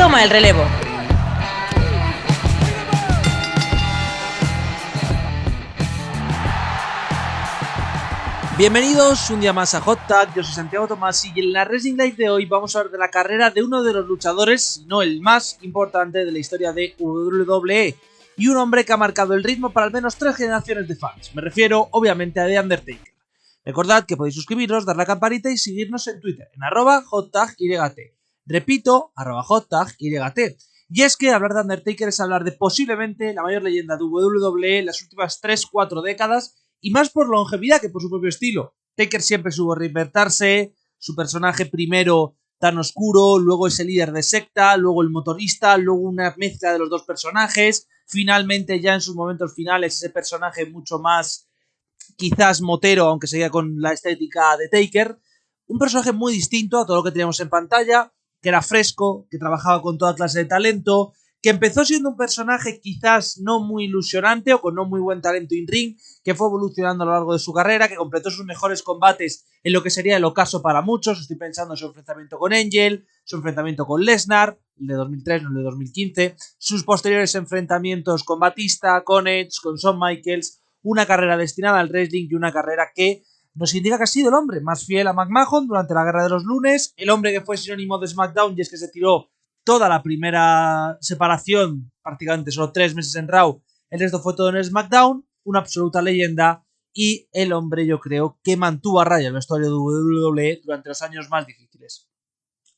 toma el relevo. Bienvenidos un día más a Hot Tag, yo soy Santiago Tomás y en la Wrestling Live de hoy vamos a hablar de la carrera de uno de los luchadores, si no el más importante de la historia de WWE, y un hombre que ha marcado el ritmo para al menos 3 generaciones de fans. Me refiero obviamente a The Undertaker. Recordad que podéis suscribiros, dar la campanita y seguirnos en Twitter, en @HotTagYT. Repito, @HotTagYT. Y es que hablar de Undertaker es hablar de posiblemente la mayor leyenda de WWE en las últimas 3-4 décadas, y más por longevidad que por su propio estilo. Taker siempre supo reinventarse, su personaje primero tan oscuro, luego ese líder de secta, luego el motorista, luego una mezcla de los dos personajes, finalmente ya en sus momentos finales ese personaje mucho más quizás motero, aunque seguía con la estética de Taker, un personaje muy distinto a todo lo que teníamos en pantalla, que era fresco, que trabajaba con toda clase de talento, que empezó siendo un personaje quizás no muy ilusionante o con no muy buen talento in ring, que fue evolucionando a lo largo de su carrera, que completó sus mejores combates en lo que sería el ocaso para muchos. Estoy pensando en su enfrentamiento con Angel, su enfrentamiento con Lesnar, el de 2003, no el de 2015, sus posteriores enfrentamientos con Batista, con Edge, con Shawn Michaels, una carrera destinada al wrestling y una carrera que nos indica que ha sido el hombre más fiel a McMahon durante la Guerra de los Lunes, el hombre que fue sinónimo de SmackDown y es que se tiró toda la primera separación, prácticamente solo 3 meses en Raw, el resto fue todo en SmackDown, una absoluta leyenda y el hombre yo creo que mantuvo a raya el vestuario de WWE durante los años más difíciles.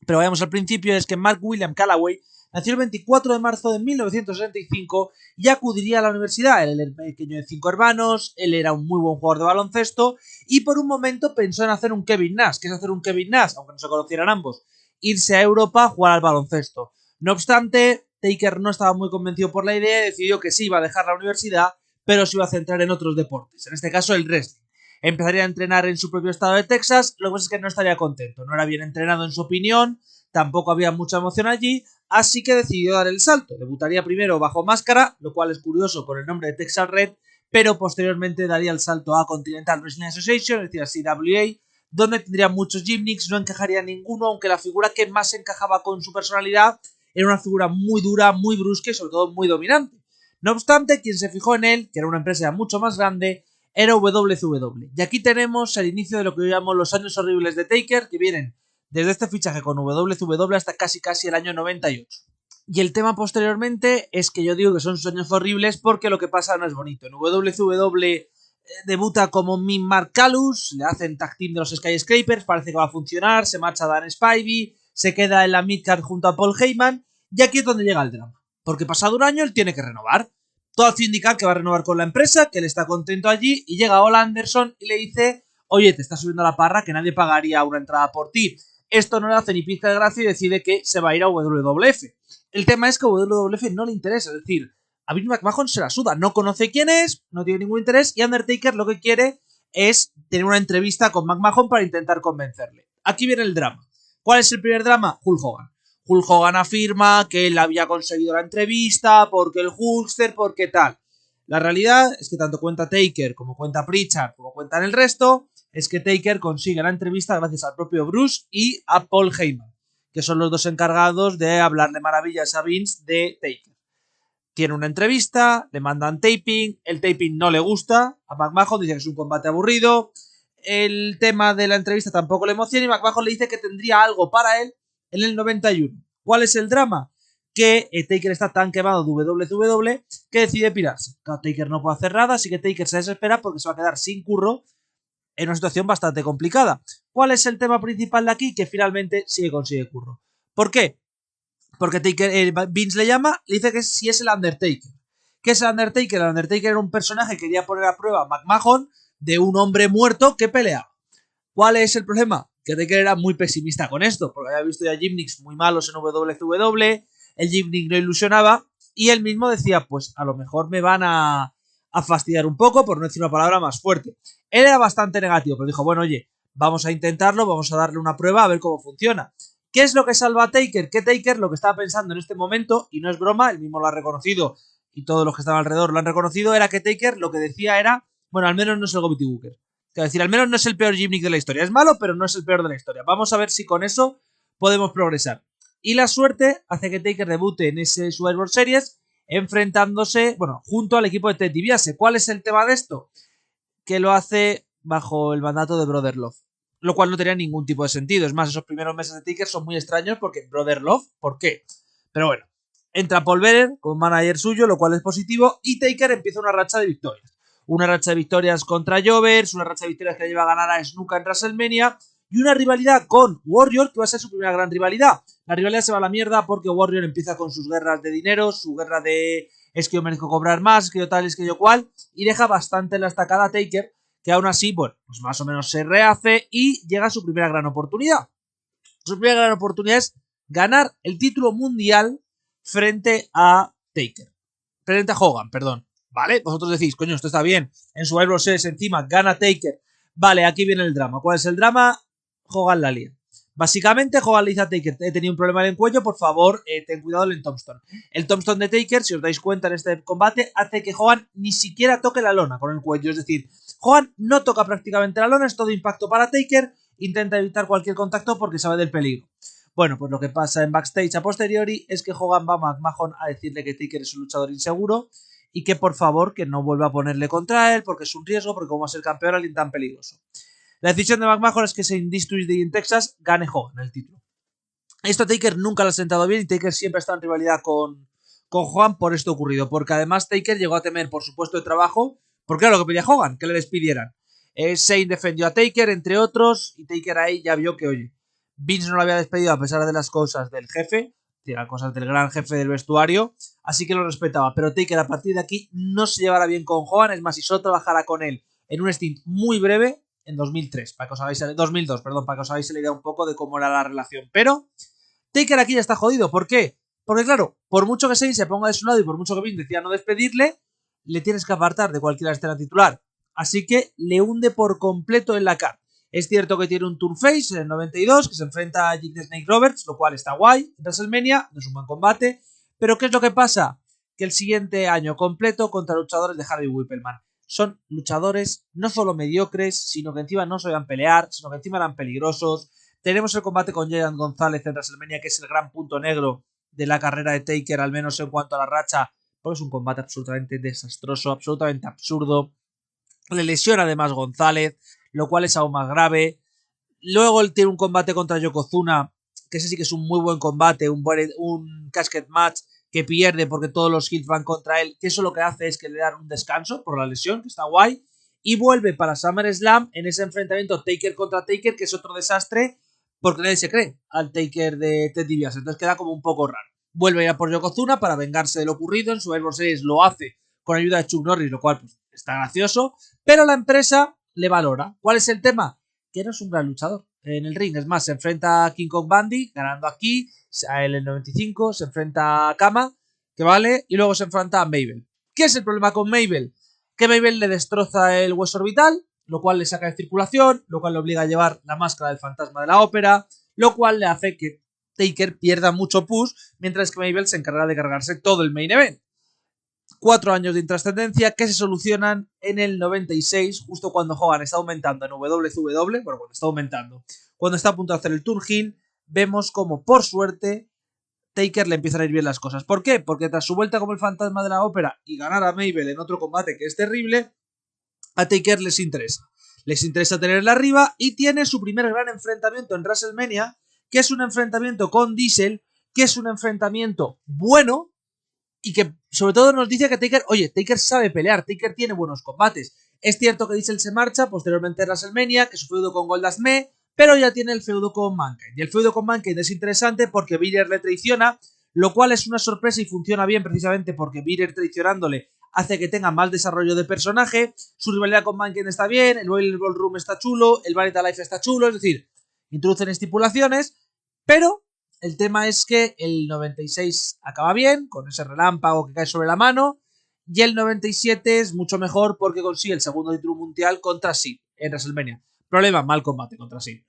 Pero vayamos al principio, es que Mark William Calloway nació el 24 de marzo de 1965 y acudiría a la universidad. Él era pequeño de 5 hermanos, él era un muy buen jugador de baloncesto y por un momento pensó en hacer un Kevin Nash. ¿Qué es hacer un Kevin Nash? Aunque no se conocieran ambos. Irse a Europa a jugar al baloncesto. No obstante, Taker no estaba muy convencido por la idea y decidió que sí iba a dejar la universidad, pero se iba a centrar en otros deportes, en este caso el wrestling. Empezaría a entrenar en su propio estado de Texas, lo que pasa es que no estaría contento, no era bien entrenado en su opinión, tampoco había mucha emoción allí, así que decidió dar el salto. Debutaría primero bajo máscara, lo cual es curioso con el nombre de Texas Red, pero posteriormente daría el salto a Continental Wrestling Association, es decir, a CWA, donde tendría muchos gimmicks, no encajaría ninguno, aunque la figura que más encajaba con su personalidad era una figura muy dura, muy brusca y sobre todo muy dominante. No obstante, quien se fijó en él, que era una empresa mucho más grande, era WCW. Y aquí tenemos el inicio de lo que yo llamo los años horribles de Taker, que vienen desde este fichaje con WCW hasta casi el año 98. Y el tema posteriormente es que yo digo que son sus años horribles porque lo que pasa no es bonito. En WCW debuta como Min Mark Calus, le hacen tag team de los Skyscrapers, parece que va a funcionar, se marcha Dan Spivey, se queda en la midcard junto a Paul Heyman, y aquí es donde llega el drama. Porque pasado un año él tiene que renovar. Todo hace indicar que va a renovar con la empresa, que él está contento allí, y llega Ole Anderson y le dice: oye, te está subiendo la parra, que nadie pagaría una entrada por ti. Esto no le hace ni pizca de gracia y decide que se va a ir a WWF. El tema es que a WWF no le interesa, es decir, a Vince McMahon se la suda, no conoce quién es, no tiene ningún interés, y Undertaker lo que quiere es tener una entrevista con McMahon para intentar convencerle. Aquí viene el drama. ¿Cuál es el primer drama? Hulk Hogan. Hulk Hogan afirma que él había conseguido la entrevista porque el Hulkster, porque tal. La realidad es que tanto cuenta Taker como cuenta Pritchard como cuentan el resto, es que Taker consigue la entrevista gracias al propio Bruce y a Paul Heyman, que son los dos encargados de hablarle maravillas a Vince de Taker. Tiene una entrevista, le mandan taping, el taping no le gusta a McMahon, dice que es un combate aburrido, el tema de la entrevista tampoco le emociona y McMahon le dice que tendría algo para él en el 91. ¿Cuál es el drama? Que Taker está tan quemado de WWE que decide pirarse. Claro, Taker no puede hacer nada, así que Taker se desespera porque se va a quedar sin curro en una situación bastante complicada. ¿Cuál es el tema principal de aquí? Que finalmente sí que consigue curro. ¿Por qué? Porque Vince le llama, le dice que si es el Undertaker. ¿Qué es el Undertaker? El Undertaker era un personaje que quería poner a prueba a McMahon de un hombre muerto que peleaba. ¿Cuál es el problema? Que Taker era muy pesimista con esto, porque había visto ya gimmicks muy malos en WCW, el gimmick no ilusionaba, y él mismo decía, pues a lo mejor me van a fastidiar un poco, por no decir una palabra más fuerte. Él era bastante negativo, pero dijo, bueno, oye, vamos a intentarlo, vamos a darle una prueba a ver cómo funciona. ¿Qué es lo que salva a Taker? Que Taker lo que estaba pensando en este momento, y no es broma, él mismo lo ha reconocido, y todos los que estaban alrededor lo han reconocido, era que Taker lo que decía era, bueno, al menos no es el Gotti Booker. Es decir, al menos no es el peor gimmick de la historia. Es malo, pero no es el peor de la historia. Vamos a ver si con eso podemos progresar. Y la suerte hace que Taker debute en ese Survivor Series enfrentándose, bueno, junto al equipo de Ted DiBiase. ¿Cuál es el tema de esto? Que lo hace bajo el mandato de Brother Love, lo cual no tenía ningún tipo de sentido. Es más, esos primeros meses de Taker son muy extraños porque Brother Love, ¿por qué? Pero bueno, entra Paul Bearer como manager suyo, lo cual es positivo, y Taker empieza una racha de victorias. Una racha de victorias contra Jovers, una racha de victorias que le lleva a ganar a Snuka en WrestleMania, y una rivalidad con Warrior, que va a ser su primera gran rivalidad. La rivalidad se va a la mierda porque Warrior empieza con sus guerras de dinero, su guerra de es que yo merezco cobrar más, es que yo tal, es que yo cual, y deja bastante en la estacada a Taker, que aún así, bueno, pues más o menos se rehace y llega a su primera gran oportunidad. Su primera gran oportunidad es ganar el título mundial frente a Taker. Frente a Hogan, perdón. ¿Vale? Vosotros decís, coño, esto está bien. En su Survivor Series encima gana Taker. Vale, aquí viene el drama. ¿Cuál es el drama? Hogan la lía. Básicamente, Hogan le dice a Taker, he tenido un problema en el cuello, por favor, ten cuidado en el tombstone. El tombstone de Taker, si os dais cuenta en este combate, hace que Hogan ni siquiera toque la lona con el cuello. Es decir, Hogan no toca prácticamente la lona, es todo impacto para Taker, intenta evitar cualquier contacto porque sabe del peligro. Bueno, pues lo que pasa en backstage a posteriori es que Hogan va a McMahon a decirle que Taker es un luchador inseguro y que por favor que no vuelva a ponerle contra él porque es un riesgo, porque como va a ser campeón alguien tan peligroso. La decisión de McMahon es que se Industries en Texas gane Hogan el título. Esto a Taker nunca le ha sentado bien y Taker siempre ha estado en rivalidad con Hogan por esto ocurrido, porque además Taker llegó a temer por su puesto de trabajo, porque era lo que pedía Hogan, que le despidieran. Shane defendió a Taker, entre otros, y Taker ahí ya vio que, oye, Vince no lo había despedido a pesar de las cosas del jefe, las cosas del gran jefe del vestuario, así que lo respetaba, pero Taker a partir de aquí no se llevará bien con Hogan, es más, y solo trabajará con él en un stint muy breve en 2003, para que os hagáis 2002, perdón, para que os hagáis la idea un poco de cómo era la relación, pero Taker aquí ya está jodido, ¿por qué? Porque claro, por mucho que Shane se ponga de su lado y por mucho que Vince decía no despedirle, le tienes que apartar de cualquier escena titular, así que le hunde por completo en la cara. Es cierto que tiene un turn face en el 92, que se enfrenta a Jake Snake Roberts, lo cual está guay en WrestleMania, no es un buen combate, pero ¿qué es lo que pasa? Que el siguiente año completo contra luchadores de Harvey Whippleman. Son luchadores no solo mediocres, sino que encima no sabían pelear, sino que encima eran peligrosos. Tenemos el combate con Giant González en WrestleMania, que es el gran punto negro de la carrera de Taker, al menos en cuanto a la racha, porque es un combate absolutamente desastroso, absolutamente absurdo. Le lesiona además González, lo cual es aún más grave. Luego él tiene un combate contra Yokozuna, que ese sí que es un muy buen combate, un casket match que pierde porque todos los hits van contra él, que eso lo que hace es que le dan un descanso por la lesión, que está guay, y vuelve para SummerSlam en ese enfrentamiento Taker contra Taker, que es otro desastre, porque nadie se cree al Taker de Ted DiBiase, entonces queda como un poco raro. Vuelve ya por Yokozuna para vengarse de lo ocurrido, en Survivor Series lo hace con ayuda de Chuck Norris, lo cual pues, está gracioso, pero la empresa le valora. ¿Cuál es el tema? Que no es un gran luchador en el ring. Es más, se enfrenta a King Kong Bundy, ganando aquí, a él en el 95, se enfrenta a Kama, que vale, y luego se enfrenta a Mabel. ¿Qué es el problema con Mabel? Que Mabel le destroza el hueso orbital, lo cual le saca de circulación, lo cual le obliga a llevar la máscara del fantasma de la ópera, lo cual le hace que Taker pierda mucho push, mientras que Mabel se encargará de cargarse todo el main event. 4 años de intrascendencia que se solucionan en el 96, justo cuando Hogan está aumentando en WCW, bueno, cuando está aumentando, cuando está a punto de hacer el turn heel, vemos como por suerte Taker le empiezan a ir bien las cosas. ¿Por qué? Porque tras su vuelta como el fantasma de la ópera y ganar a Mabel en otro combate que es terrible, a Taker les interesa. Les interesa tenerla arriba y tiene su primer gran enfrentamiento en WrestleMania, que es un enfrentamiento con Diesel, que es un enfrentamiento bueno, y que sobre todo nos dice que Taker, oye, Taker sabe pelear, Taker tiene buenos combates. Es cierto que Diesel se marcha posteriormente a WrestleMania, que su feudo con Goldust Me, pero ya tiene el feudo con Mankind. Y el feudo con Mankind es interesante porque Bearer le traiciona, lo cual es una sorpresa y funciona bien precisamente porque Bearer traicionándole hace que tenga más desarrollo de personaje. Su rivalidad con Mankind está bien, el Royal Ballroom está chulo, el Vanity Life está chulo, es decir, introducen estipulaciones, pero el tema es que el 96 acaba bien, con ese relámpago que cae sobre la mano, y el 97 es mucho mejor porque consigue el segundo título mundial contra Sid en WrestleMania. Problema, mal combate contra Sid.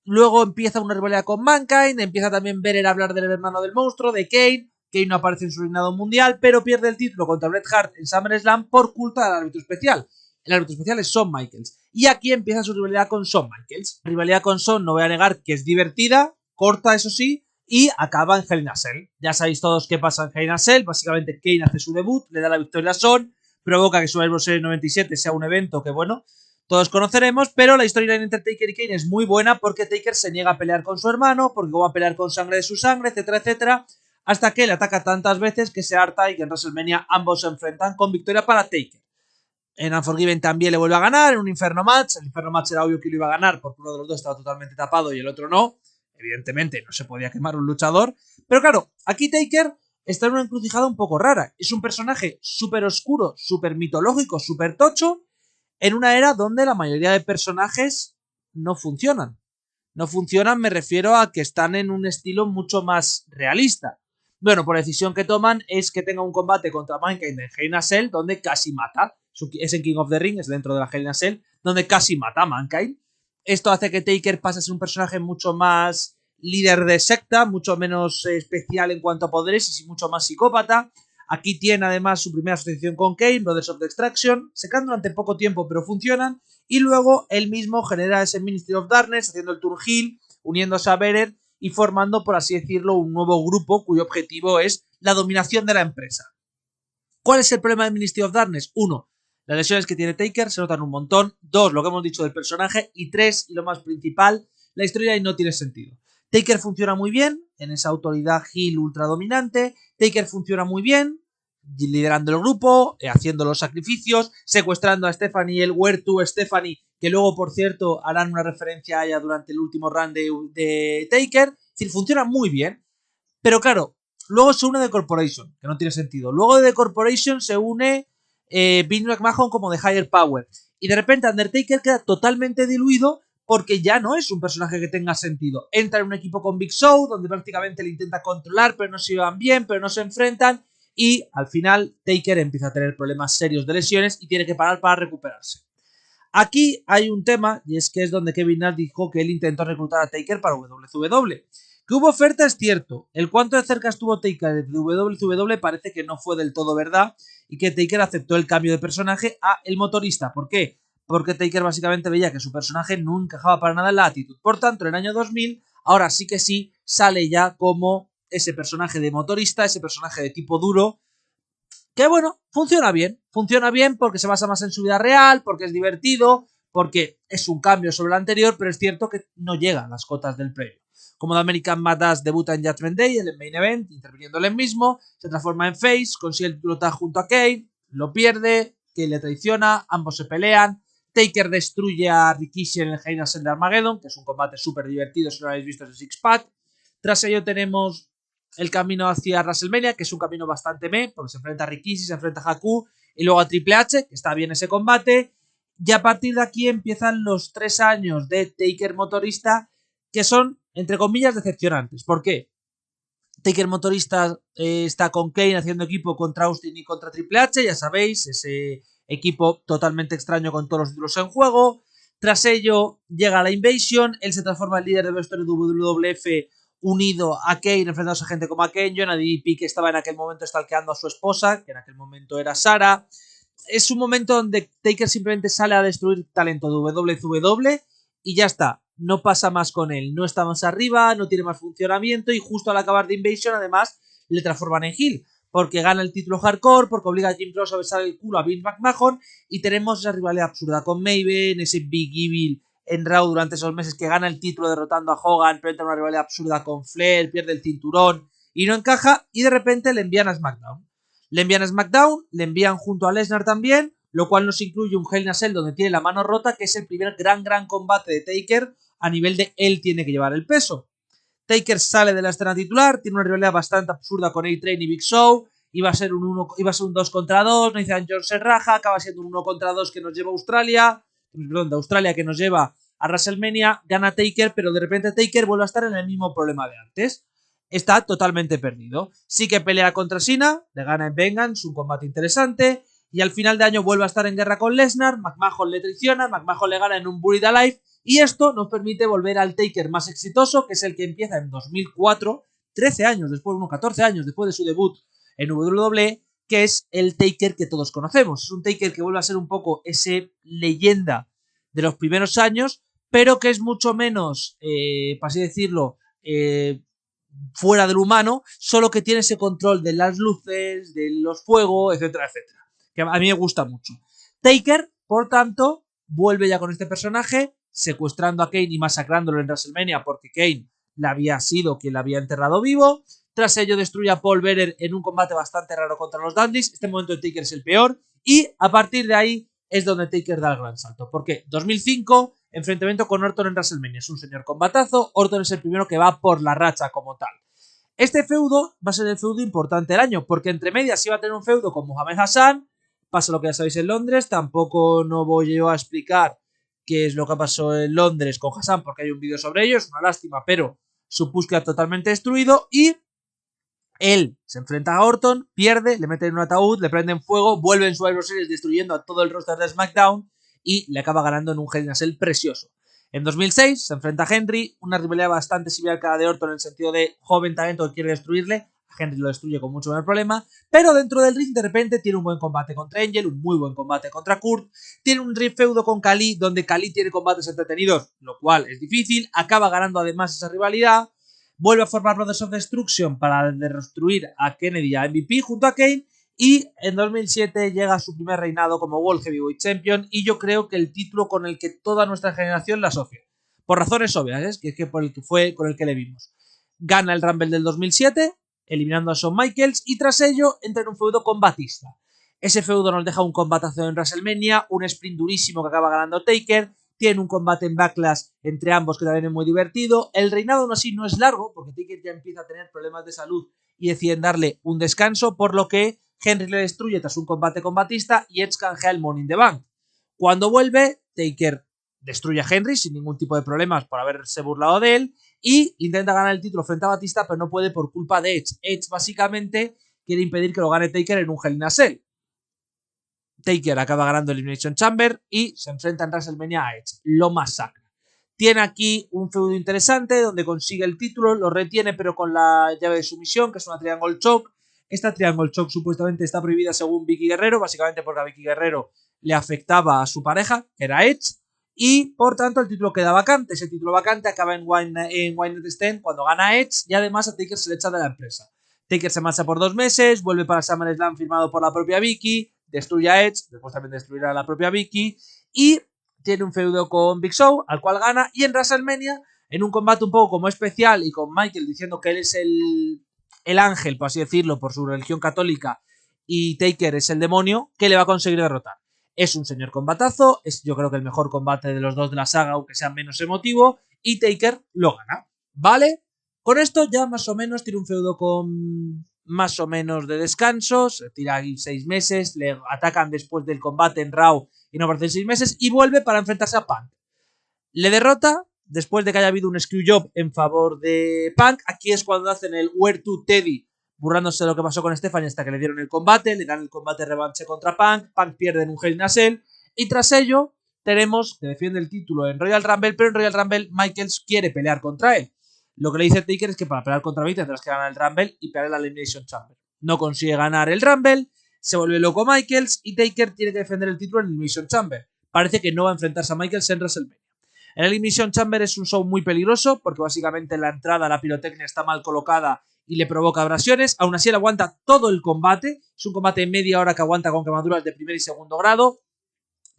Luego empieza una rivalidad con Mankind, empieza también Bearer a hablar del hermano del monstruo, de Kane. Kane no aparece en su reinado mundial, pero pierde el título contra Bret Hart en SummerSlam por culpa del árbitro especial. El árbitro especial es Shawn Michaels. Y aquí empieza su rivalidad con Shawn Michaels. La rivalidad con Shawn, no voy a negar que es divertida, corta eso sí, y acaba en Hell in a Cell. Ya sabéis todos qué pasa en Hell in a Cell. Básicamente Kane hace su debut, le da la victoria a Son, provoca que Survivor Series 97 sea un evento que, bueno, todos conoceremos, pero la historia entre Taker y Kane es muy buena porque Taker se niega a pelear con su hermano, porque va a pelear con sangre de su sangre, etcétera, etcétera, hasta que le ataca tantas veces que se harta y que en WrestleMania ambos se enfrentan con victoria para Taker. En Unforgiven también le vuelve a ganar, en un Inferno Match. El Inferno Match era obvio que lo iba a ganar porque uno de los dos estaba totalmente tapado y el otro no. Evidentemente no se podía quemar un luchador. Pero claro, aquí Taker está en una encrucijada un poco rara. Es un personaje súper oscuro, súper mitológico, súper tocho, en una era donde la mayoría de personajes no funcionan. No funcionan, me refiero a que están en un estilo mucho más realista. Bueno, por decisión que toman es que tenga un combate contra Mankind en Hell in a Cell donde casi mata. Es en King of the Ring, es dentro de la Hell in a Cell, donde casi mata a Mankind. Esto hace que Taker pase a ser un personaje mucho más líder de secta, mucho menos especial en cuanto a poderes y mucho más psicópata. Aquí tiene además su primera asociación con Kane, Brothers of the Extraction, se quedan durante poco tiempo pero funcionan, y luego él mismo genera ese Ministry of Darkness, haciendo el Turn Heel, uniéndose a Bearer y formando, por así decirlo, un nuevo grupo cuyo objetivo es la dominación de la empresa. ¿Cuál es el problema de Ministry of Darkness? 1. Las lesiones que tiene Taker se notan un montón. 2. Lo que hemos dicho del personaje. Y 3. Y lo más principal, la historia ahí no tiene sentido. Taker funciona muy bien en esa autoridad heel ultra dominante. Taker funciona muy bien liderando el grupo, haciendo los sacrificios, secuestrando a Stephanie, el Where to Stephanie, que luego, por cierto, harán una referencia a ella durante el último round de Taker. Es decir, funciona muy bien. Pero claro, luego se une The Corporation, que no tiene sentido. Luego de The Corporation se une Vince McMahon como de Higher Power. Y de repente Undertaker queda totalmente diluido porque ya no es un personaje que tenga sentido. Entra en un equipo con Big Show, donde prácticamente le intenta controlar, pero no se llevan bien, pero no se enfrentan. Y al final Taker empieza a tener problemas serios de lesiones y tiene que parar para recuperarse. Aquí hay un tema, y es que es donde Kevin Nash dijo que él intentó reclutar a Taker para WCW. Que hubo oferta es cierto. El cuánto de cerca estuvo Taker de WCW parece que no fue del todo verdad y que Taker aceptó el cambio de personaje a el motorista. ¿Por qué? Porque Taker básicamente veía que su personaje no encajaba para nada en la actitud. Por tanto, en el año 2000, ahora sí que sí, sale ya como ese personaje de motorista, ese personaje de tipo duro, que bueno, funciona bien porque se basa más en su vida real, porque es divertido, porque es un cambio sobre lo anterior, pero es cierto que no llega a las cotas del premio. Como The American Badass debuta en Judgment Day, en el main event, interviniendo él mismo, se transforma en face, consigue el título junto a Kane, lo pierde, Kane le traiciona, ambos se pelean, Taker destruye a Rikishi en el Hell in a Cell de Armageddon, que es un combate súper divertido si no lo habéis visto ese Six Pack. Tras ello tenemos el camino hacia WrestleMania, que es un camino bastante porque se enfrenta a Rikishi, se enfrenta a Haku y luego a Triple H, que está bien ese combate. Y a partir de aquí empiezan los 3 años de Taker motorista, que son, entre comillas, decepcionantes. ¿Por qué? Taker motorista está con Kane haciendo equipo contra Austin y contra Triple H, ya sabéis, ese equipo totalmente extraño con todos los títulos en juego. Tras ello llega la Invasion, él se transforma en líder de la historia de WWF unido a Kane, enfrentándose a gente como a Kane, Jonah DDP, que estaba en aquel momento stalkeando a su esposa, que en aquel momento era Sarah. Es un momento donde Taker simplemente sale a destruir talento de WCW y ya está. No pasa más con él, no está más arriba, no tiene más funcionamiento y justo al acabar de Invasion además le transforman en heel porque gana el título hardcore, porque obliga a Jim Ross a besar el culo a Vince McMahon y tenemos esa rivalidad absurda con Maven, ese Big Evil en Raw durante esos meses que gana el título derrotando a Hogan, pero entra una rivalidad absurda con Flair, pierde el cinturón y no encaja y de repente le envían a SmackDown. Le envían a SmackDown, le envían junto a Lesnar también, lo cual nos incluye un Hell in a Cell donde tiene la mano rota, que es el primer gran combate de Taker a nivel de él tiene que llevar el peso. Taker sale de la escena titular, tiene una rivalidad bastante absurda con A-Train y Big Show, iba a ser un 2 contra 2, Nathan Jones se raja, acaba siendo un 1 contra 2 que nos lleva a Australia, perdón, de Australia que nos lleva a WrestleMania, gana Taker, pero de repente Taker vuelve a estar en el mismo problema de antes. Está totalmente perdido. Sí que pelea contra Cena, le gana en Vengeance, un combate interesante, y al final de año vuelve a estar en guerra con Lesnar, McMahon le traiciona, McMahon le gana en un Buried Alive, y esto nos permite volver al Taker más exitoso, que es el que empieza en 2004, 13 años después, 14 años después de su debut en WWE, que es el Taker que todos conocemos. Es un Taker que vuelve a ser un poco ese leyenda de los primeros años, pero que es mucho menos, para así decirlo, fuera del humano, solo que tiene ese control de las luces, de los fuegos, etcétera, etcétera. Que a mí me gusta mucho. Taker, por tanto, vuelve ya con este personaje, secuestrando a Kane y masacrándolo en WrestleMania porque Kane le había sido quien le había enterrado vivo. Tras ello destruye a Paul Bearer en un combate bastante raro contra los Dudleys. Este momento de Taker es el peor. Y a partir de ahí es donde Taker da el gran salto. Porque 2005, enfrentamiento con Orton en WrestleMania. Es un señor combatazo. Orton es el primero que va por la racha como tal. Este feudo va a ser el feudo importante del año. Porque entre medias iba a tener un feudo con Muhammad Hassan. Pasa lo que ya sabéis en Londres. Tampoco no voy yo a explicar qué es lo que pasó en Londres con Hassan porque hay un vídeo sobre ello. Es una lástima, pero su push queda totalmente destruido. Y él se enfrenta a Orton, pierde, le meten en un ataúd, le prenden fuego, vuelve en su Survivor Series destruyendo a todo el roster de SmackDown y le acaba ganando en un Hell in a Cell precioso. En 2006 se enfrenta a Henry, una rivalidad bastante similar a la de Orton en el sentido de joven talento que quiere destruirle. A Henry lo destruye con mucho menor problema, pero dentro del ring de repente tiene un buen combate contra Angel, un muy buen combate contra Kurt, tiene un feudo con Khali donde Khali tiene combates entretenidos, lo cual es difícil, acaba ganando además esa rivalidad. Vuelve a formar Brothers of Destruction para destruir a Kennedy y a MVP junto a Kane. Y en 2007 llega a su primer reinado como World Heavyweight Champion. Y yo creo que el título con el que toda nuestra generación la asocia. Por razones obvias, que es que por el que fue con el que le vimos. Gana el Rumble del 2007, eliminando a Shawn Michaels. Y tras ello entra en un feudo con Batista. Ese feudo nos deja un combatazo en WrestleMania, un sprint durísimo que acaba ganando Taker. Tiene un combate en Backlash entre ambos que también es muy divertido. El reinado aún así no es largo, porque Taker ya empieza a tener problemas de salud y deciden darle un descanso, por lo que Henry le destruye tras un combate con Batista y Edge canjea el Money in the Bank. Cuando vuelve, Taker destruye a Henry sin ningún tipo de problemas por haberse burlado de él y intenta ganar el título frente a Batista, pero no puede por culpa de Edge. Edge básicamente quiere impedir que lo gane Taker en un Hell in a Cell. Taker acaba ganando Elimination Chamber y se enfrenta en WrestleMania a Edge. Lo masacra. Tiene aquí un feudo interesante donde consigue el título, lo retiene pero con la llave de sumisión, que es una Triangle Choke. Esta Triangle Choke supuestamente está prohibida según Vicky Guerrero, básicamente porque a Vicky Guerrero le afectaba a su pareja, que era Edge, y por tanto el título queda vacante. Ese título vacante acaba en Wine Night Stand cuando gana Edge y además a Taker se le echa de la empresa. Taker se marcha por 2 meses, vuelve para SummerSlam firmado por la propia Vicky, destruye a Edge, después también destruirá a la propia Vicky y tiene un feudo con Big Show, al cual gana, y en WrestleMania, en un combate un poco como especial y con Michael diciendo que él es el ángel, por así decirlo, por su religión católica, y Taker es el demonio, que le va a conseguir derrotar. Es un señor combatazo, es yo creo que el mejor combate de los dos de la saga, aunque sea menos emotivo, y Taker lo gana, ¿vale? Con esto ya más o menos tiene un feudo con más o menos de descanso, se tira ahí 6 meses, le atacan después del combate en Raw y no aparece 6 meses, y vuelve para enfrentarse a Punk. Le derrota después de que haya habido un screwjob en favor de Punk. Aquí es cuando hacen el Where to Teddy, burlándose de lo que pasó con Stephanie hasta que le dieron el combate, le dan el combate revanche contra Punk, Punk pierde en un Hell in a Cell, y tras ello tenemos que defiende el título en Royal Rumble, pero en Royal Rumble Michaels quiere pelear contra él. Lo que le dice Taker es que para pelear contra mí tendrás que ganar el Rumble y pelear la Elimination Chamber. No consigue ganar el Rumble, se vuelve loco Michaels y Taker tiene que defender el título en Elimination Chamber. Parece que no va a enfrentarse a Michaels en WrestleMania. El Elimination Chamber es un show muy peligroso porque básicamente la entrada, la pirotecnia está mal colocada y le provoca abrasiones. Aún así él aguanta todo el combate. Es un combate de media hora que aguanta con quemaduras de primer y segundo grado.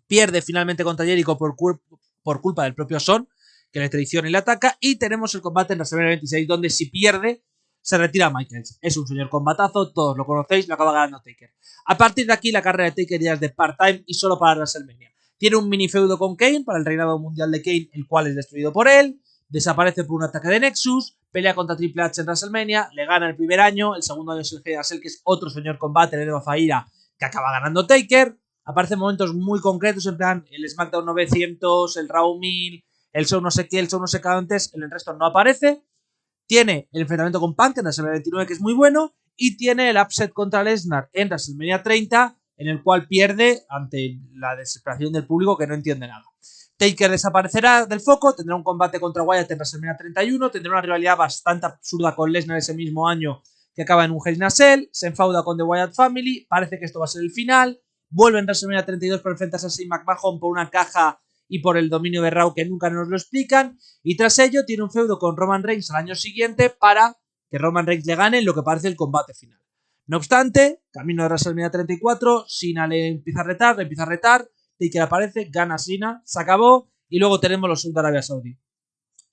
Pierde finalmente contra Jericho por culpa del propio Son, que le traiciona y le ataca. Y tenemos el combate en WrestleMania 26 donde si pierde se retira Michaels. Es un señor combatazo, todos lo conocéis, lo acaba ganando Taker. A partir de aquí la carrera de Taker ya es de part-time y solo para WrestleMania. Tiene un mini feudo con Kane para el reinado mundial de Kane, el cual es destruido por él. Desaparece por un ataque de Nexus. Pelea contra Triple H en WrestleMania. Le gana el primer año. El segundo año es el Hell in a Cell, que es otro señor combate, el de Faira, que acaba ganando Taker. Aparecen momentos muy concretos, en plan el SmackDown 900, el Raw 1000, el show no sé qué, el show no sé qué antes. En el resto no aparece. Tiene el enfrentamiento con Punk en WrestleMania 29, que es muy bueno. Y tiene el upset contra Lesnar en WrestleMania 30, en el cual pierde ante la desesperación del público que no entiende nada. Taker desaparecerá del foco, tendrá un combate contra Wyatt en WrestleMania 31, tendrá una rivalidad bastante absurda con Lesnar ese mismo año que acaba en un Hell in a Cell, se enfauda con The Wyatt Family, parece que esto va a ser el final, vuelve en WrestleMania 32 para enfrentarse a Shane McMahon por una caja y por el dominio de Raw que nunca nos lo explican, y tras ello tiene un feudo con Roman Reigns al año siguiente para que Roman Reigns le gane en lo que parece el combate final. No obstante, camino de WrestleMania 34, Cena le empieza a retar, Taker aparece, gana Cena, se acabó, y luego tenemos los shows de Arabia Saudí.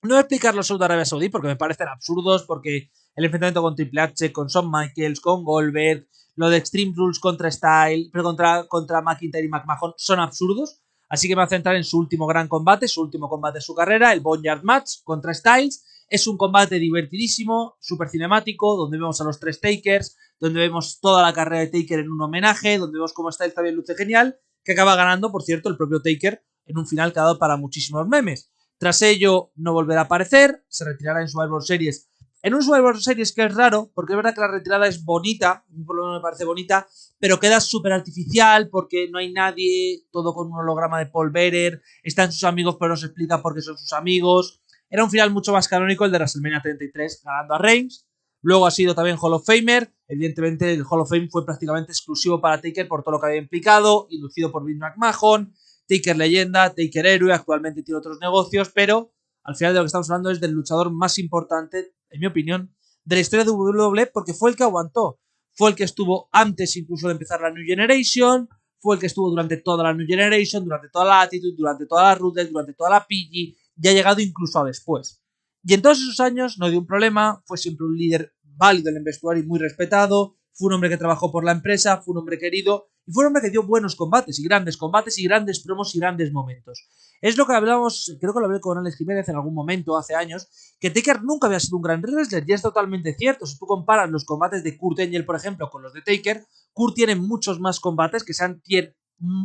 No voy a explicar los shows de Arabia Saudí porque me parecen absurdos, porque el enfrentamiento con Triple H, con Shawn Michaels, con Goldberg, lo de Extreme Rules contra Styles, pero contra McIntyre y McMahon son absurdos, así que me voy a centrar en su último gran combate, su último combate de su carrera, el Boneyard Match contra Styles. Es un combate divertidísimo, súper cinemático, donde vemos a los tres Takers, donde vemos toda la carrera de Taker en un homenaje, donde vemos cómo Styles también luce genial, que acaba ganando, por cierto, el propio Taker en un final que ha dado para muchísimos memes. Tras ello, no volverá a aparecer, se retirará en Survivor Series. En un Survivor Series que es raro, porque es verdad que la retirada es bonita, a mí por lo menos me parece bonita, pero queda súper artificial porque no hay nadie, todo con un holograma de Paul Bearer, están sus amigos pero no se explica por qué son sus amigos. Era un final mucho más canónico el de WrestleMania 33, ganando a Reigns. Luego ha sido también Hall of Famer. Evidentemente el Hall of Fame fue prácticamente exclusivo para Taker por todo lo que había implicado, inducido por Vince McMahon. Taker leyenda, Taker héroe, actualmente tiene otros negocios, pero al final de lo que estamos hablando es del luchador más importante, en mi opinión, de la historia de WWE, porque fue el que aguantó. Fue el que estuvo antes incluso de empezar la New Generation, fue el que estuvo durante toda la New Generation, durante toda la Attitude, durante toda la Ruthless, durante toda la PG, y ha llegado incluso a después. Y en todos esos años no dio un problema, fue siempre un líder válido en el vestuario y muy respetado, fue un hombre que trabajó por la empresa, fue un hombre querido, y fue un hombre que dio buenos combates, y grandes promos y grandes momentos. Es lo que hablábamos, creo que lo hablé con Alex Jiménez en algún momento, hace años, que Taker nunca había sido un gran wrestler, y es totalmente cierto. Si tú comparas los combates de Kurt Angle, por ejemplo, con los de Taker, Kurt tiene muchos más combates que sean tier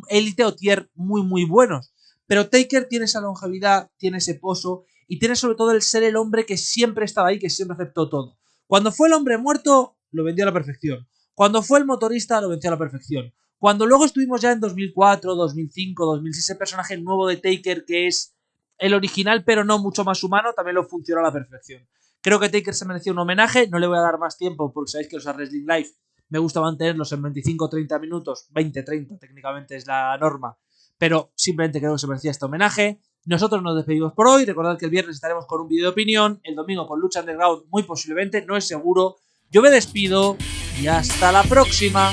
élite o tier muy muy buenos. Pero Taker tiene esa longevidad, tiene ese pozo, y tiene sobre todo el ser el hombre que siempre estaba ahí, que siempre aceptó todo. Cuando fue el hombre muerto, lo vendió a la perfección. Cuando fue el motorista, lo venció a la perfección. Cuando luego estuvimos ya en 2004, 2005, 2006, el personaje nuevo de Taker, que es el original, pero no mucho más humano, también lo funcionó a la perfección. Creo que Taker se mereció un homenaje, no le voy a dar más tiempo, porque sabéis que los Wrestling Live me gusta mantenerlos en 25-30 minutos, 20-30 técnicamente es la norma, pero simplemente creo que se merecía este homenaje. Nosotros nos despedimos por hoy, recordad que el viernes estaremos con un vídeo de opinión, el domingo con Lucha Underground muy posiblemente, no es seguro. Yo me despido y hasta la próxima.